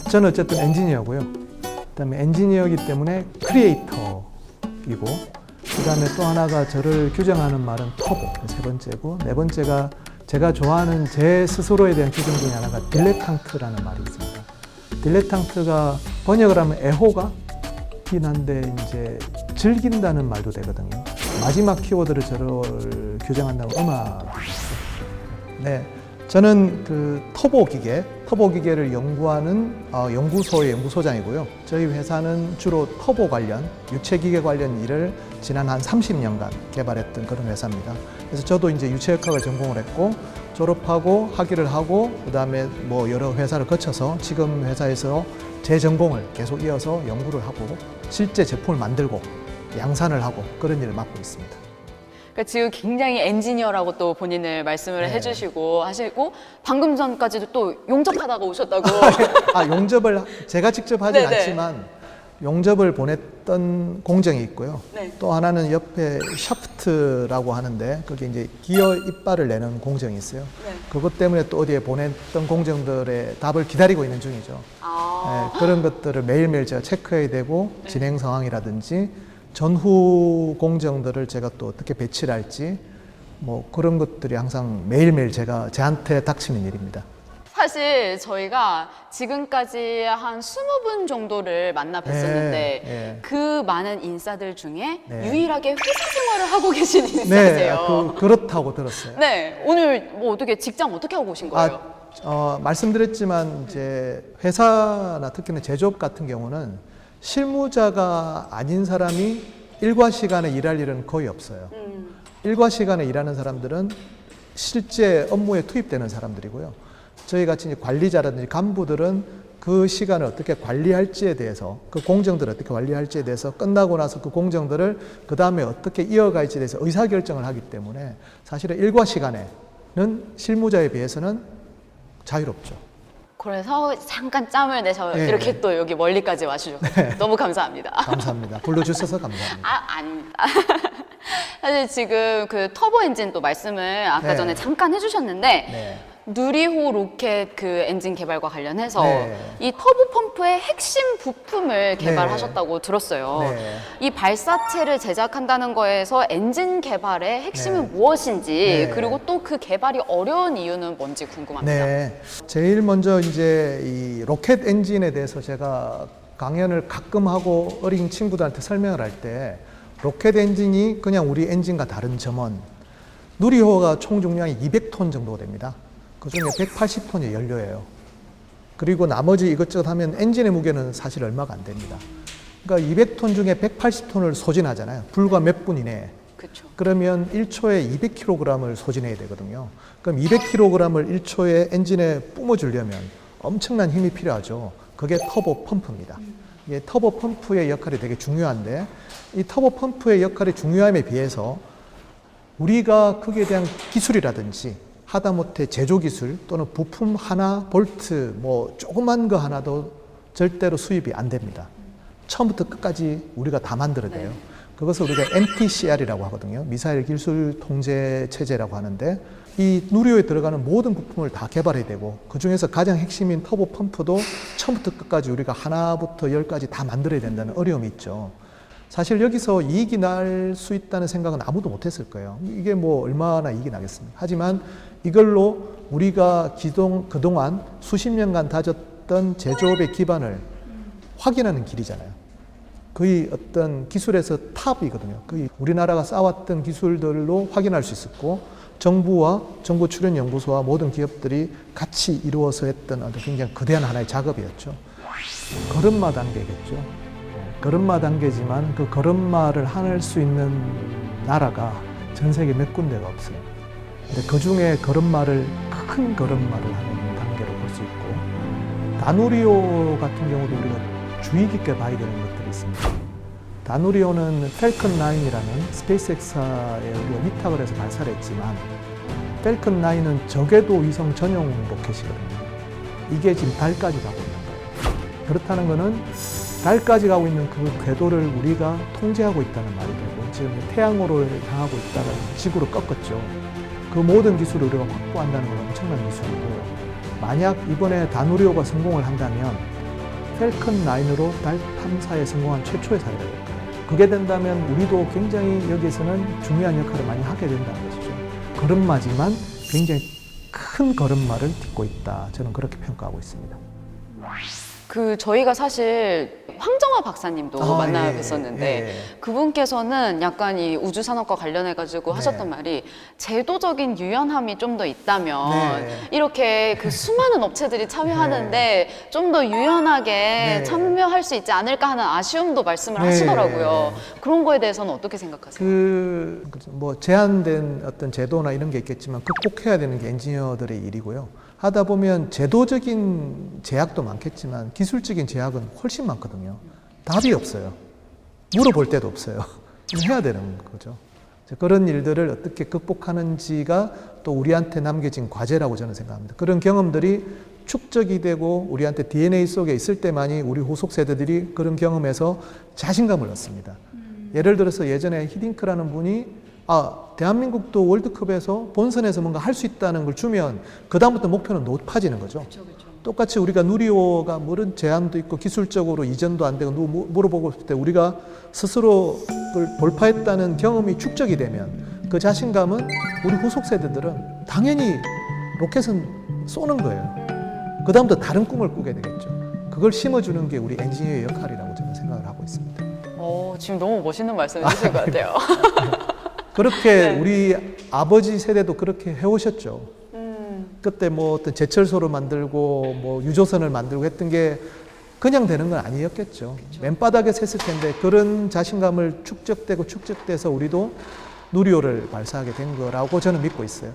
저는 어쨌든 엔지니어고요. 그다음에 엔지니어이기 때문에 크리에이터이고, 그다음에 또 하나가 저를 규정하는 말은 터보, 세 번째고, 네 번째가 제가 좋아하는 제 스스로에 대한 규정 중에 하나가 딜레탕트라는 말이 있습니다. 딜레탕트가 번역을 하면 애호가긴 한데 이제 즐긴다는 말도 되거든요. 마지막 키워드를 저를 규정한다면 음악. 네, 저는 그 터보 기계를 연구하는 연구소의 연구소장이고요. 저희 회사는 주로 터보 관련, 유체 기계 관련 일을 지난 한 30년간 개발했던 그런 회사입니다. 그래서 저도 이제 유체역학을 전공을 했고, 졸업하고 학위를 하고, 그다음에 뭐 여러 회사를 거쳐서 지금 회사에서 제 전공을 계속 이어서 연구를 하고, 실제 제품을 만들고 양산을 하고 그런 일을 맡고 있습니다. 그러니까 지금 굉장히 엔지니어라고 또 본인을 말씀을 해주시고 하시고, 방금 전까지도 또 용접하다가 오셨다고. 용접을 제가 직접 하진 네네. 않지만 용접을 보냈던 공정이 있고요. 네. 또 하나는 옆에 샤프트라고 하는데 그게 이제 기어 이빨을 내는 공정이 있어요. 네. 그것 때문에 또 어디에 보냈던 공정들의 답을 기다리고 있는 중이죠. 그런 것들을 매일매일 제가 체크해야 되고, 진행 상황이라든지 전후 공정들을 제가 또 어떻게 배치를 할지, 뭐 그런 것들이 항상 매일매일 저한테 닥치는 일입니다. 사실 저희가 지금까지 한 20분 정도를 만나 뵀었는데 그 많은 인싸들 중에 유일하게 회사 생활을 하고 계신 인싸세요. 그렇다고 들었어요. 네, 오늘 뭐 어떻게 직장 어떻게 하고 오신 거예요? 말씀드렸지만 이제 회사나 특히나 제조업 같은 경우는 실무자가 아닌 사람이 일과 시간에 일할 일은 거의 없어요. 일과 시간에 일하는 사람들은 실제 업무에 투입되는 사람들이고요. 저희 같이 이제 관리자라든지 간부들은 그 시간을 어떻게 관리할지에 대해서, 그 공정들을 어떻게 관리할지에 대해서, 끝나고 나서 그 공정들을 그 다음에 어떻게 이어갈지에 대해서 의사결정을 하기 때문에 사실은 일과 시간에는 실무자에 비해서는 자유롭죠. 그래서 잠깐 짬을 내서 이렇게 또 여기 멀리까지 와주셔서 너무 감사합니다. 감사합니다. 불러주셔서 감사합니다. 아닙니다. 사실 지금 그 터보 엔진 또 말씀을 아까 전에 잠깐 해주셨는데, 누리호 로켓 그 엔진 개발과 관련해서 이 터보 펌프의 핵심 부품을 개발하셨다고 들었어요. 이 발사체를 제작한다는 거에서 엔진 개발의 핵심은 무엇인지, 그리고 또 그 개발이 어려운 이유는 뭔지 궁금합니다. 제일 먼저 이제 이 로켓 엔진에 대해서 제가 강연을 가끔 하고 어린 친구들한테 설명을 할 때, 로켓 엔진이 그냥 우리 엔진과 다른 점은 누리호가 총 중량이 200톤 정도 됩니다. 그 중에 180톤이 연료예요. 그리고 나머지 이것저것 하면 엔진의 무게는 사실 얼마가 안 됩니다. 그러니까 200톤 중에 180톤을 소진하잖아요. 불과 몇 분 이내에. 그쵸. 그러면 1초에 200kg을 소진해야 되거든요. 그럼 200kg을 1초에 엔진에 뿜어주려면 엄청난 힘이 필요하죠. 그게 터보 펌프입니다. 이게 터보 펌프의 역할이 되게 중요한데, 이 터보 펌프의 역할이 중요함에 비해서 우리가 거기에 대한 기술이라든지 하다못해 제조 기술 또는 부품 하나, 볼트 뭐 조그만 거 하나도 절대로 수입이 안 됩니다. 처음부터 끝까지 우리가 다 만들어야 돼요. 그것을 우리가 MTCR이라고 하거든요. 미사일 기술 통제 체제라고 하는데, 이 누리호에 들어가는 모든 부품을 다 개발해야 되고, 그 중에서 가장 핵심인 터보 펌프도 처음부터 끝까지 우리가 하나부터 열까지 다 만들어야 된다는 어려움이 있죠. 사실 여기서 이익이 날 수 있다는 생각은 아무도 못했을 거예요. 이게 뭐 얼마나 이익이 나겠습니까? 하지만 이걸로 우리가 그동안 수십 년간 다졌던 제조업의 기반을 확인하는 길이잖아요. 거의 어떤 기술에서 탑이거든요. 거의 우리나라가 쌓아왔던 기술들로 확인할 수 있었고, 정부와 정부 출연 연구소와 모든 기업들이 같이 이루어서 했던 굉장히 거대한 하나의 작업이었죠. 걸음마 단계겠죠. 걸음마 단계지만 그 걸음마를 할 수 있는 나라가 전 세계 몇 군데가 없어요. 근데 그 중에 큰 걸음마를 하는 단계로 볼 수 있고, 다누리호 같은 경우도 우리가 주의 깊게 봐야 되는 것들이 있습니다. 다누리호는 펠컨 9이라는 스페이스X사에 우리가 위탁을 해서 발사를 했지만, 펠컨 9은 저궤도 위성 전용 로켓이거든요. 이게 지금 달까지 가고 있는 거예요. 그렇다는 것은 달까지 가고 있는 그 궤도를 우리가 통제하고 있다는 말이 되고, 지금 태양호를 향하고 있다가 지구로 꺾었죠. 그 모든 기술을 우리가 확보한다는 건 엄청난 기술이고, 만약 이번에 다누리호가 성공을 한다면 펠컨 9으로 달 탐사에 성공한 최초의 사례가 될 거예요. 그게 된다면 우리도 굉장히 여기에서는 중요한 역할을 많이 하게 된다는 것이죠. 걸음마지만 굉장히 큰 걸음마를 딛고 있다. 저는 그렇게 평가하고 있습니다. 저희가 사실 황정화 박사님도 만나 뵀었는데 그분께서는 약간 이 우주산업과 관련해가지고 하셨던 말이 제도적인 유연함이 좀 더 있다면 이렇게 그 수많은 업체들이 참여하는데 좀 더 유연하게 참여할 수 있지 않을까 하는 아쉬움도 말씀을 하시더라고요. 그런 거에 대해서는 어떻게 생각하세요? 뭐 제한된 어떤 제도나 이런 게 있겠지만 극복해야 되는 게 엔지니어들의 일이고요. 하다 보면 제도적인 제약도 많겠지만 기술적인 제약은 훨씬 많거든요. 답이 없어요. 물어볼 데도 없어요. 해야 되는 거죠. 그런 일들을 어떻게 극복하는지가 또 우리한테 남겨진 과제라고 저는 생각합니다. 그런 경험들이 축적이 되고 우리한테 DNA 속에 있을 때만이 우리 후속 세대들이 그런 경험에서 자신감을 얻습니다. 예를 들어서 예전에 히딩크라는 분이 대한민국도 월드컵에서 본선에서 뭔가 할 수 있다는 걸 주면 그다음부터 목표는 높아지는 거죠. 그쵸. 똑같이 우리가 누리호가 뭐런 제한도 있고 기술적으로 이전도 안 되고 물어보고 싶을 때 우리가 스스로 그걸 돌파했다는 경험이 축적이 되면 그 자신감은 우리 후속 세대들은 당연히 로켓은 쏘는 거예요. 그다음부터 다른 꿈을 꾸게 되겠죠. 그걸 심어주는 게 우리 엔지니어의 역할이라고 저는 생각을 하고 있습니다. 지금 너무 멋있는 말씀을 해주신 것 같아요. 그렇게 우리 아버지 세대도 그렇게 해오셨죠. 그때 뭐 어떤 제철소를 만들고 뭐 유조선을 만들고 했던 게 그냥 되는 건 아니었겠죠. 맨바닥에 샜을 텐데 그런 자신감을 축적돼서 우리도 누리호를 발사하게 된 거라고 저는 믿고 있어요.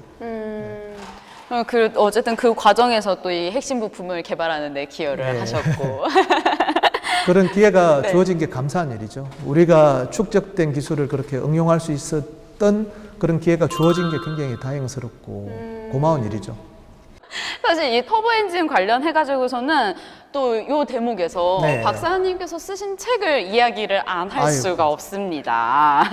어쨌든 그 과정에서 또 이 핵심 부품을 개발하는 데 기여를 하셨고. 그런 기회가 주어진 게 감사한 일이죠. 우리가 축적된 기술을 그렇게 응용할 수 있었던 그런 기회가 주어진 게 굉장히 다행스럽고 고마운 일이죠. 사실 이 터보 엔진 관련해가지고서는 또 이 대목에서 박사님께서 쓰신 책을 이야기를 안 할 수가 없습니다.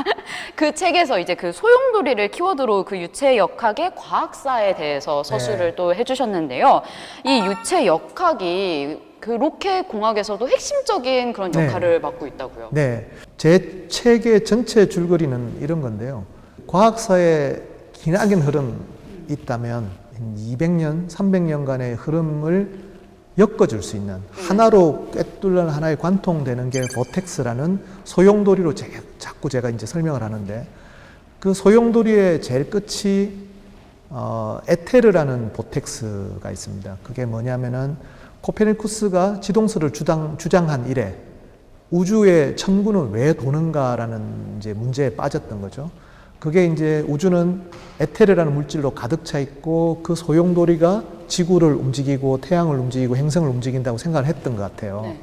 그 책에서 이제 그 소용돌이를 키워드로 그 유체 역학의 과학사에 대해서 서술을 또 해주셨는데요. 이 유체 역학이 그 로켓 공학에서도 핵심적인 그런 역할을 맡고 있다고요. 네, 제 책의 전체 줄거리는 이런 건데요. 과학사의 기나긴 흐름이 있다면 200년, 300년간의 흐름을 엮어줄 수 있는 하나로 꿰뚫는 하나의 관통되는 게 보텍스라는 소용돌이로 자꾸 제가 이제 설명을 하는데 그 소용돌이의 제일 끝이 에테르라는 보텍스가 있습니다. 그게 뭐냐면은 코페르니쿠스가 지동설을 주장한 이래 우주의 천구는 왜 도는가라는 이제 문제에 빠졌던 거죠. 그게 이제 우주는 에테르라는 물질로 가득 차 있고 그 소용돌이가 지구를 움직이고 태양을 움직이고 행성을 움직인다고 생각을 했던 것 같아요.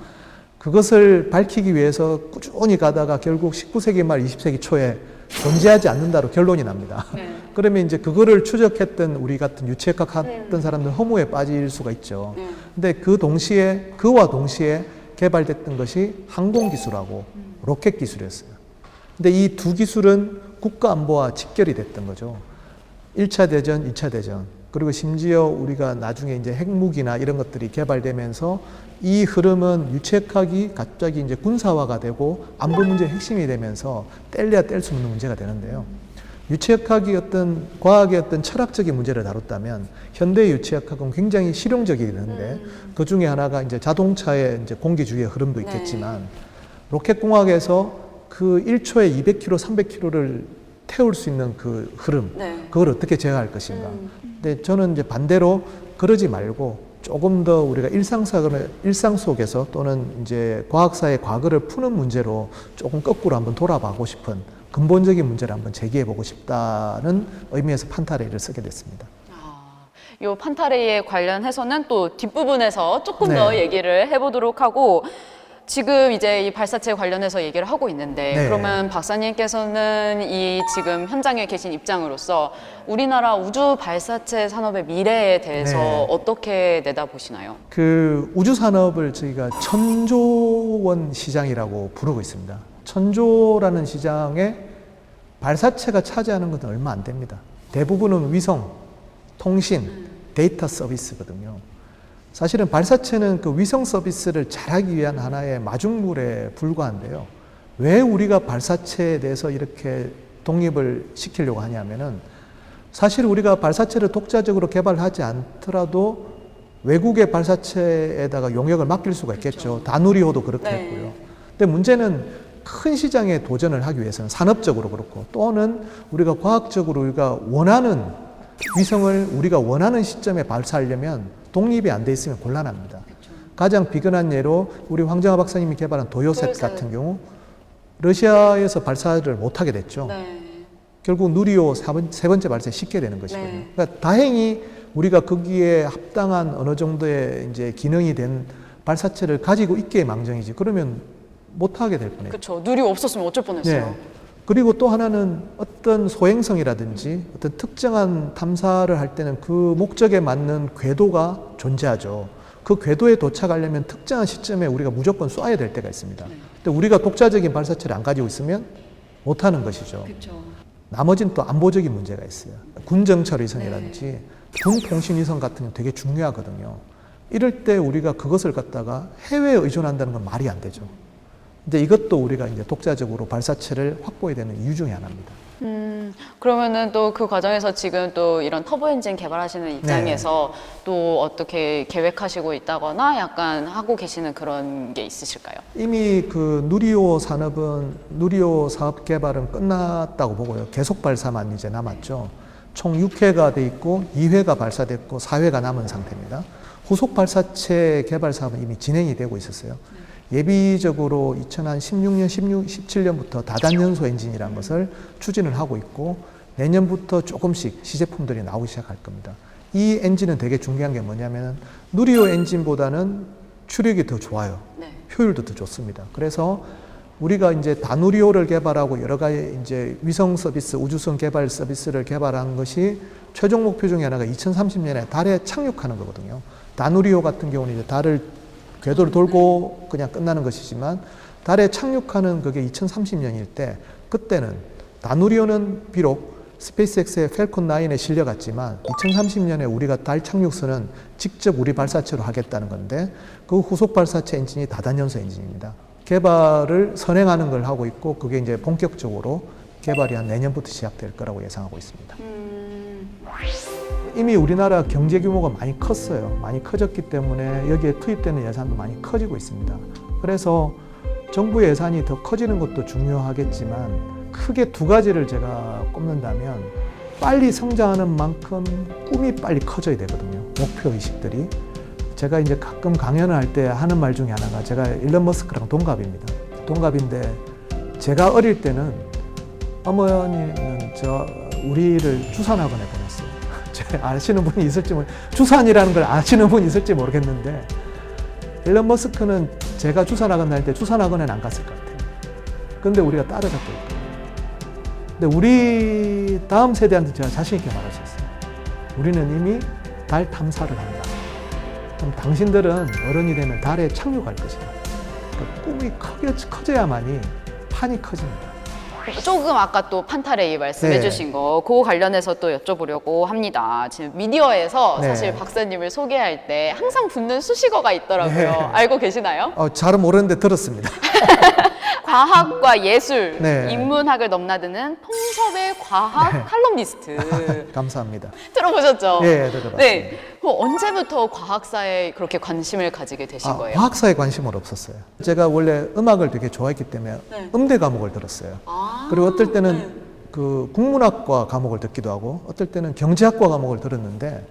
그것을 밝히기 위해서 꾸준히 가다가 결국 19세기 말 20세기 초에 존재하지 않는다로 결론이 납니다. 그러면 이제 그거를 추적했던 우리 같은 유체역학 했던 사람들 허무에 빠질 수가 있죠. 근데 그와 동시에 개발됐던 것이 항공기술하고 로켓 기술이었어요. 근데 이 두 기술은 국가 안보와 직결이 됐던 거죠. 1차 대전, 2차 대전, 그리고 심지어 우리가 나중에 이제 핵무기나 이런 것들이 개발되면서 이 흐름은 유체역학이 갑자기 이제 군사화가 되고 안보 문제의 핵심이 되면서 뗄래야 뗄 수 없는 문제가 되는데요. 유체역학이 어떤 과학의 어떤 철학적인 문제를 다뤘다면 현대 유체역학은 굉장히 실용적이는데 그 중에 하나가 이제 자동차의 이제 공기주기의 흐름도 있겠지만 로켓 공학에서 그 1초에 200km, 300km를 태울 수 있는 그 흐름, 그걸 어떻게 제어할 것인가. 근데 저는 이제 반대로 그러지 말고 조금 더 우리가 일상 속에서 또는 이제 과학사의 과거를 푸는 문제로 조금 거꾸로 한번 돌아보고 싶은 근본적인 문제를 한번 제기해보고 싶다는 의미에서 판타레이를 쓰게 됐습니다. 이 판타레이에 관련해서는 또 뒷부분에서 조금 더 얘기를 해보도록 하고 지금 이제 이 발사체 관련해서 얘기를 하고 있는데 그러면 박사님께서는 이 지금 현장에 계신 입장으로서 우리나라 우주 발사체 산업의 미래에 대해서 어떻게 내다보시나요? 그 우주 산업을 저희가 1000조 원 시장이라고 부르고 있습니다. 1000조라는 시장에 발사체가 차지하는 것은 얼마 안 됩니다. 대부분은 위성, 통신, 데이터 서비스거든요. 사실은 발사체는 그 위성 서비스를 잘하기 위한 하나의 마중물에 불과한데요. 왜 우리가 발사체에 대해서 이렇게 독립을 시키려고 하냐면은 사실 우리가 발사체를 독자적으로 개발하지 않더라도 외국의 발사체에다가 용역을 맡길 수가 있겠죠. 그렇죠. 다누리호도 그렇게 네. 했고요. 근데 문제는 큰 시장에 도전을 하기 위해서는 산업적으로 그렇고 또는 우리가 과학적으로 우리가 원하는 위성을 우리가 원하는 시점에 발사하려면 독립이 안 돼 있으면 곤란합니다. 그렇죠. 가장 비근한 예로 우리 황정하 박사님이 개발한 도요셋 도요셋. 같은 경우 러시아에서 발사를 못하게 됐죠. 네. 결국 누리호 세 번째 발사에 쉽게 되는 것이거든요. 네. 그러니까 다행히 우리가 거기에 합당한 어느 정도의 이제 기능이 된 발사체를 가지고 있기에 망정이지. 그러면 못하게 될 뻔해요. 그렇죠. 누리 없었으면 어쩔 뻔했어요. 네. 그리고 또 하나는 어떤 소행성이라든지 어떤 특정한 탐사를 할 때는 그 목적에 맞는 궤도가 존재하죠. 그 궤도에 도착하려면 특정한 시점에 우리가 무조건 쏴야 될 때가 있습니다. 네. 근데 우리가 독자적인 발사체를 안 가지고 있으면 못하는 것이죠. 그렇죠. 나머지는 또 안보적인 문제가 있어요. 군정찰위성이라든지 군통신위성 같은 경우 되게 중요하거든요. 이럴 때 우리가 그것을 갖다가 해외에 의존한다는 건 말이 안 되죠. 근데 이것도 우리가 이제 독자적으로 발사체를 확보해야 되는 이유 중에 하나입니다. 그러면은 또 그 과정에서 지금 또 이런 터보 엔진 개발하시는 입장에서 또 어떻게 계획하시고 있다거나 약간 하고 계시는 그런 게 있으실까요? 이미 그 누리호 산업은 누리호 사업 개발은 끝났다고 보고요. 계속 발사만 이제 남았죠. 총 6회가 돼 있고 2회가 발사됐고 4회가 남은 상태입니다. 후속 발사체 개발 사업은 이미 진행이 되고 있었어요. 예비적으로 2016년, 17년부터 다단연소 엔진이라는 것을 추진을 하고 있고 내년부터 조금씩 시제품들이 나오기 시작할 겁니다. 이 엔진은 되게 중요한 게 뭐냐면 누리호 엔진보다는 추력이 더 좋아요. 네. 효율도 더 좋습니다. 그래서 우리가 이제 다누리호를 개발하고 여러 가지 이제 위성 서비스, 우주선 개발 서비스를 개발한 것이 최종 목표 중에 하나가 2030년에 달에 착륙하는 거거든요. 다누리호 같은 경우는 이제 달을 궤도를 돌고 그냥 끝나는 것이지만 달에 착륙하는 그게 2030년일 때 그때는 다누리호는 비록 스페이스X의 펠콘 9에 실려갔지만 2030년에 우리가 달 착륙선은 직접 우리 발사체로 하겠다는 건데 그 후속 발사체 엔진이 다단연소 엔진입니다. 개발을 선행하는 걸 하고 있고 그게 이제 본격적으로 개발이 한 내년부터 시작될 거라고 예상하고 있습니다. 이미 우리나라 경제 규모가 많이 컸어요. 많이 커졌기 때문에 여기에 투입되는 예산도 많이 커지고 있습니다. 그래서 정부 예산이 더 커지는 것도 중요하겠지만 크게 두 가지를 제가 꼽는다면 빨리 성장하는 만큼 꿈이 빨리 커져야 되거든요. 목표 의식들이. 제가 이제 가끔 강연을 할 때 하는 말 중에 하나가 제가 일론 머스크랑 동갑입니다. 동갑인데 제가 어릴 때는 어머니는 우리를 주산학원에 보냈어요. 아시는 분이 있을지 주산이라는 걸 아시는 분이 있을지 모르겠는데 일론 머스크는 제가 주산학원 다닐 때 주산학원에는 안 갔을 것 같아요. 그런데 우리가 따라잡고 있거든요. 근데 우리 다음 세대한테 제가 자신 있게 말할 수 있어요. 우리는 이미 달 탐사를 한다. 그럼 당신들은 어른이 되면 달에 착륙할 것이다. 그러니까 꿈이 커져야만이 판이 커집니다. 조금 아까 또 판타레이 말씀해 네. 주신 거 그거 관련해서 또 여쭤보려고 합니다. 지금 미디어에서 네. 사실 박사님을 소개할 때 항상 붙는 수식어가 있더라고요. 네. 알고 계시나요? 잘은 모르는데 들었습니다. 과학과 예술, 네. 인문학을 넘나드는 통섭의 과학 칼럼니스트. 감사합니다. 들어보셨죠? 예, 들어봤습니다. 네. 그럼 언제부터 과학사에 그렇게 관심을 가지게 되신 거예요? 과학사에 관심은 없었어요. 제가 원래 음악을 되게 좋아했기 때문에 네. 음대 과목을 들었어요. 그리고 어떨 때는 그 국문학과 과목을 듣기도 하고 어떨 때는 경제학과 과목을 들었는데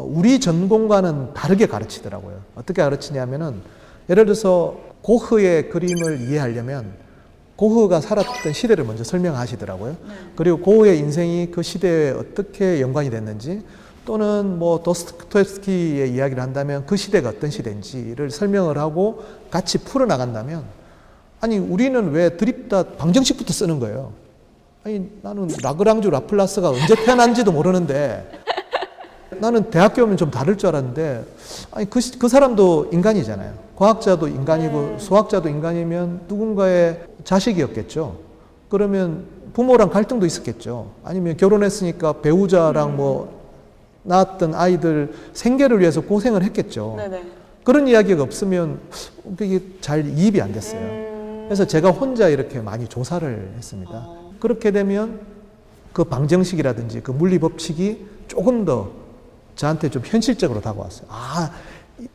우리 전공과는 다르게 가르치더라고요. 어떻게 가르치냐면은 예를 들어서 고흐의 그림을 이해하려면 고흐가 살았던 시대를 먼저 설명하시더라고요. 그리고 고흐의 인생이 그 시대에 어떻게 연관이 됐는지 또는 뭐 도스토옙스키의 이야기를 한다면 그 시대가 어떤 시대인지를 설명을 하고 같이 풀어나간다면 아니 우리는 왜 드립다 방정식부터 쓰는 거예요. 아니 나는 라그랑주 라플라스가 언제 태어난지도 모르는데 나는 대학교 오면 좀 다를 줄 알았는데 아니 그 사람도 인간이잖아요. 과학자도 인간이고 수학자도 인간이면 누군가의 자식이었겠죠. 그러면 부모랑 갈등도 있었겠죠. 아니면 결혼했으니까 배우자랑 뭐 낳았던 아이들 생계를 위해서 고생을 했겠죠. 네네. 그런 이야기가 없으면 그게 잘 이입이 안 됐어요. 그래서 제가 혼자 이렇게 많이 조사를 했습니다. 그렇게 되면 그 방정식이라든지 그 물리 법칙이 조금 더 저한테 좀 현실적으로 다가왔어요. 아,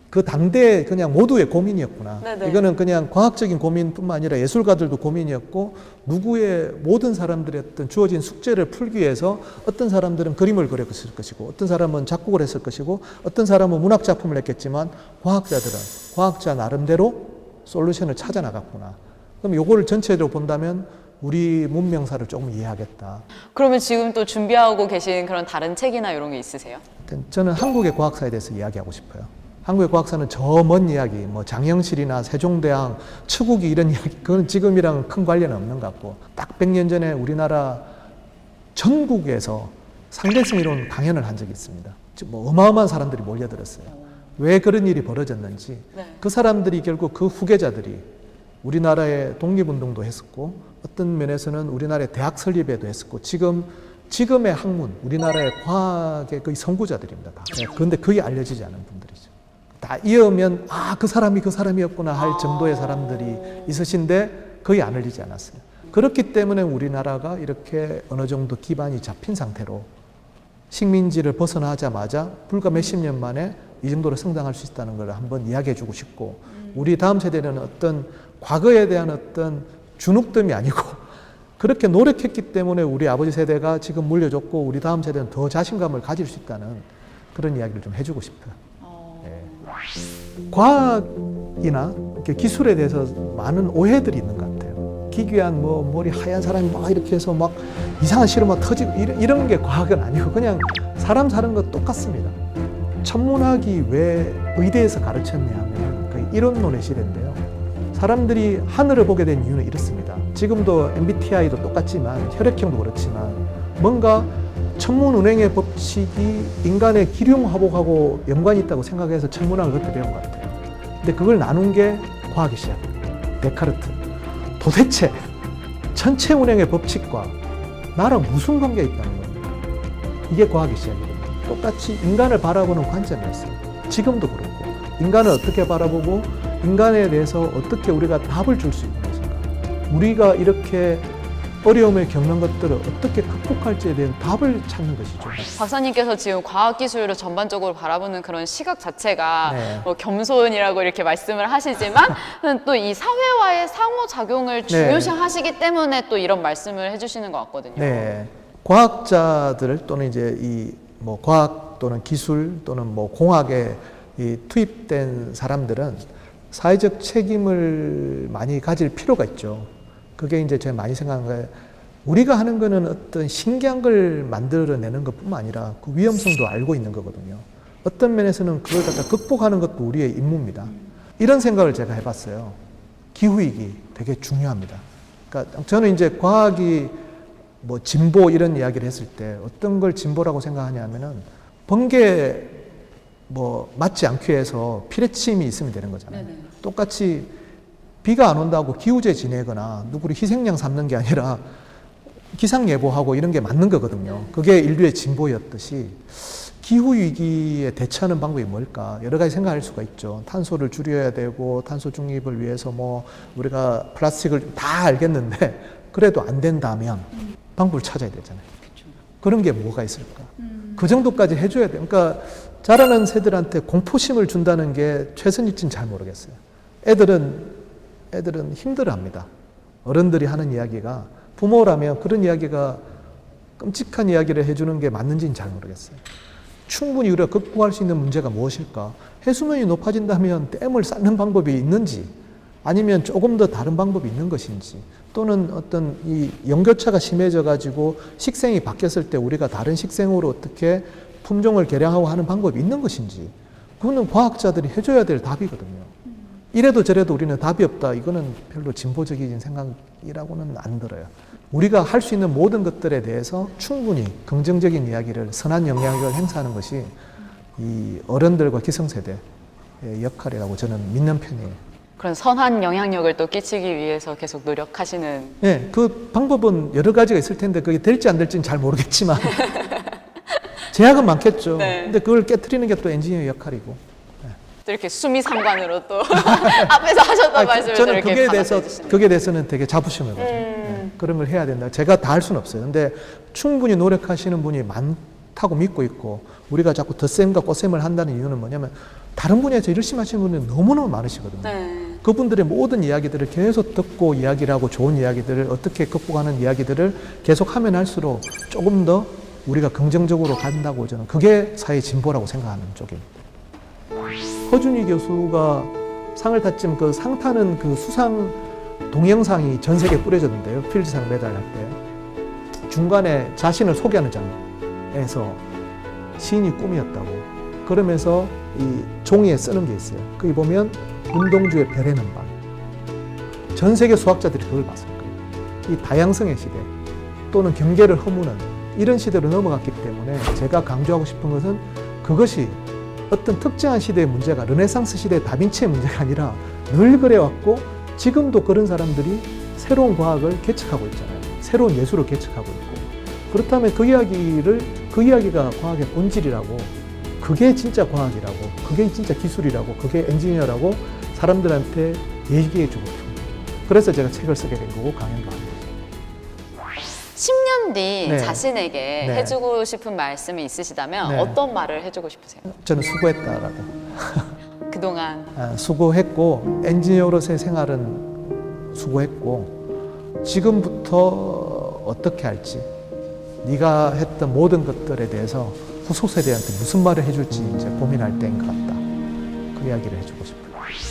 그 당대 그냥 모두의 고민이었구나. 네네. 이거는 그냥 과학적인 고민뿐만 아니라 예술가들도 고민이었고 누구의 모든 사람들의 어떤 주어진 숙제를 풀기 위해서 어떤 사람들은 그림을 그렸을 것이고 어떤 사람은 작곡을 했을 것이고 어떤 사람은 문학 작품을 했겠지만 과학자들은 과학자 나름대로 솔루션을 찾아 나갔구나. 그럼 요거를 전체적으로 본다면 우리 문명사를 조금 이해하겠다. 그러면 지금 또 준비하고 계신 그런 다른 책이나 이런 게 있으세요? 저는 한국의 과학사에 대해서 이야기하고 싶어요. 한국의 과학사는 저 먼 이야기, 뭐 장영실이나 세종대왕, 추국이 이런 이야기, 그건 지금이랑 큰 관련은 없는 것 같고, 딱 100년 전에 우리나라 전국에서 상대성 이론 강연을 한 적이 있습니다. 뭐 어마어마한 사람들이 몰려들었어요. 왜 그런 일이 벌어졌는지, 네. 그 사람들이 결국 그 후계자들이 우리나라의 독립운동도 했었고, 어떤 면에서는 우리나라의 대학 설립에도 했었고, 지금의 학문, 우리나라의 과학의 거의 선구자들입니다. 다. 그런데 거의 알려지지 않은 분들이죠. 다 이으면 그 사람이 그 사람이었구나 할 정도의 사람들이 있으신데 거의 안 알리지 않았어요. 그렇기 때문에 우리나라가 이렇게 어느 정도 기반이 잡힌 상태로 식민지를 벗어나자마자 불과 몇십 년 만에 이 정도로 성장할 수 있다는 걸 한번 이야기해 주고 싶고, 우리 다음 세대는 어떤 과거에 대한 어떤 주눅듦이 아니고 그렇게 노력했기 때문에 우리 아버지 세대가 지금 물려줬고 우리 다음 세대는 더 자신감을 가질 수 있다는 그런 이야기를 좀 해주고 싶어요. 과학이나 이렇게 기술에 대해서 많은 오해들이 있는 것 같아요. 기괴한 뭐 머리 하얀 사람이 막 이렇게 해서 막 이상한 실험막 터지고 이런 게 과학은 아니고 그냥 사람 사는 것 똑같습니다. 천문학이 왜 의대에서 가르쳤냐 하면 그 이론론의 시대인데요. 사람들이 하늘을 보게 된 이유는 이렇습니다. 지금도 MBTI도 똑같지만 혈액형도 그렇지만 뭔가 천문운행의 법칙이 인간의 기륭화복하고 연관이 있다고 생각해서 천문학을 그렇게 배운 것 같아요. 근데 그걸 나눈 게 과학의 시작입니다. 데카르트. 도대체 천체 운행의 법칙과 나랑 무슨 관계가 있다는 겁니다. 이게 과학의 시작입니다. 똑같이 인간을 바라보는 관점이었어요. 지금도 그렇고 인간을 어떻게 바라보고 인간에 대해서 어떻게 우리가 답을 줄 수 있는 것인가. 우리가 이렇게 어려움을 겪는 것들을 어떻게 극복할지에 대한 답을 찾는 것이죠. 박사님께서 지금 과학기술을 전반적으로 바라보는 그런 시각 자체가 네. 뭐 겸손이라고 이렇게 말씀을 하시지만 또 이 사회와의 상호작용을 중요시 하시기 때문에 또 이런 말씀을 해주시는 것 같거든요. 네. 과학자들 또는 이제 이 뭐 과학 또는 기술 또는 뭐 공학에 이 투입된 사람들은 사회적 책임을 많이 가질 필요가 있죠. 그게 이제 제가 많이 생각한 거예요. 우리가 하는 거는 어떤 신기한 걸 만들어내는 것뿐만 아니라 그 위험성도 알고 있는 거거든요. 어떤 면에서는 그걸 갖다 극복하는 것도 우리의 임무입니다. 이런 생각을 제가 해봤어요. 기후위기 되게 중요합니다. 그러니까 저는 이제 과학이 뭐 진보 이런 이야기를 했을 때 어떤 걸 진보라고 생각하냐면은 번개 뭐 맞지 않기 위해서 피뢰침이 있으면 되는 거잖아요. 네네. 똑같이 비가 안 온다고 기후제 지내거나 누구를 희생양 삼는 게 아니라 기상예보하고 이런 게 맞는 거거든요. 그게 인류의 진보였듯이 기후위기에 대처하는 방법이 뭘까? 여러 가지 생각할 수가 있죠. 탄소를 줄여야 되고 탄소 중립을 위해서 뭐 우리가 플라스틱을 다 알겠는데 그래도 안 된다면 방법을 찾아야 되잖아요. 그런 게 뭐가 있을까? 그 정도까지 해줘야 돼요. 그러니까 자라는 새들한테 공포심을 준다는 게 최선일지는 잘 모르겠어요. 애들은 힘들어합니다. 어른들이 하는 이야기가 부모라면 그런 이야기가 끔찍한 이야기를 해주는 게 맞는지는 잘 모르겠어요. 충분히 우리가 극복할 수 있는 문제가 무엇일까? 해수면이 높아진다면 댐을 쌓는 방법이 있는지 아니면 조금 더 다른 방법이 있는 것인지 또는 어떤 이 연교차가 심해져 가지고 식생이 바뀌었을 때 우리가 다른 식생으로 어떻게 품종을 개량하고 하는 방법이 있는 것인지 그거는 과학자들이 해줘야 될 답이거든요. 이래도 저래도 우리는 답이 없다. 이거는 별로 진보적인 생각이라고는 안 들어요. 우리가 할 수 있는 모든 것들에 대해서 충분히 긍정적인 이야기를 선한 영향력을 행사하는 것이 이 어른들과 기성세대의 역할이라고 저는 믿는 편이에요. 그런 선한 영향력을 또 끼치기 위해서 계속 노력하시는. 네, 그 방법은 여러 가지가 있을 텐데 그게 될지 안 될지는 잘 모르겠지만 제약은 많겠죠. 네. 근데 그걸 깨트리는 게 또 엔지니어의 역할이고. 또 이렇게 수미상관으로 또 앞에서 하셨던 말씀을 저는 이렇게 그게 대해서는 되게 자부심을 가져요. 네, 그런 걸 해야 된다. 제가 다 할 수는 없어요. 근데 충분히 노력하시는 분이 많다고 믿고 있고, 우리가 자꾸 덧셈과 꽃셈을 한다는 이유는 뭐냐면, 다른 분야에서 열심히 하시는 분들이 너무너무 많으시거든요. 네. 그분들의 모든 이야기들을 계속 듣고 이야기를 하고, 좋은 이야기들을 어떻게 극복하는 이야기들을 계속 하면 할수록 조금 더 우리가 긍정적으로 간다고, 저는 그게 사회 진보라고 생각하는 쪽입니다. 허준희 교수가 상을 탔지만 그 상 타는 그 수상 동영상이 전 세계에 뿌려졌는데요. 필드상 메달할 때 중간에 자신을 소개하는 장면에서 시인이 꿈이었다고, 그러면서 이 종이에 쓰는 게 있어요. 거기 보면 운동주의 별에는 밤. 전 세계 수학자들이 그걸 봤을 거예요. 이 다양성의 시대 또는 경계를 허무는 이런 시대로 넘어갔기 때문에, 제가 강조하고 싶은 것은 그것이 어떤 특정한 시대의 문제가 르네상스 시대의 다빈치의 문제가 아니라 늘 그래왔고, 지금도 그런 사람들이 새로운 과학을 개척하고 있잖아요. 새로운 예술을 개척하고 있고. 그렇다면 그 이야기가 과학의 본질이라고, 그게 진짜 과학이라고, 그게 진짜 기술이라고, 그게 엔지니어라고 사람들한테 얘기해 주고 싶은 거예요. 그래서 제가 책을 쓰게 된 거고, 강연도 하는 거죠. 10년 뒤 네. 자신에게 네. 해주고 싶은 말씀이 있으시다면 네. 어떤 말을 해주고 싶으세요? 저는 수고했다라고. 그동안 수고했고, 엔지니어로서의 생활은 수고했고, 지금부터 어떻게 할지, 네가 했던 모든 것들에 대해서 후속 세대한테 무슨 말을 해줄지 이제 고민할 때인 것 같다. 그 이야기를 해주고 싶어요.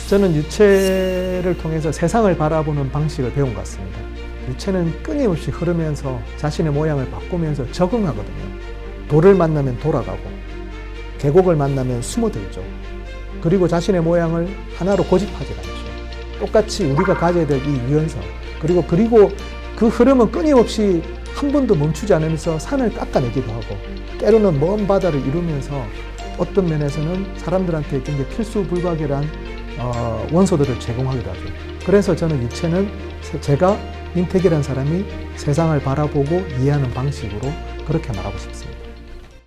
저는 유체를 통해서 세상을 바라보는 방식을 배운 것 같습니다. 유체는 끊임없이 흐르면서 자신의 모양을 바꾸면서 적응하거든요. 돌을 만나면 돌아가고, 계곡을 만나면 숨어들죠. 그리고 자신의 모양을 하나로 고집하지 않죠. 똑같이 우리가 가져야 될 이 유연성, 그리고 그 흐름은 끊임없이 한 번도 멈추지 않으면서 산을 깎아내기도 하고, 때로는 먼 바다를 이루면서 어떤 면에서는 사람들한테 굉장히 필수불가결한 원소들을 제공하기도 하죠. 그래서 저는 유체는 제가 민택이라는 사람이 세상을 바라보고 이해하는 방식으로 그렇게 말하고 싶습니다.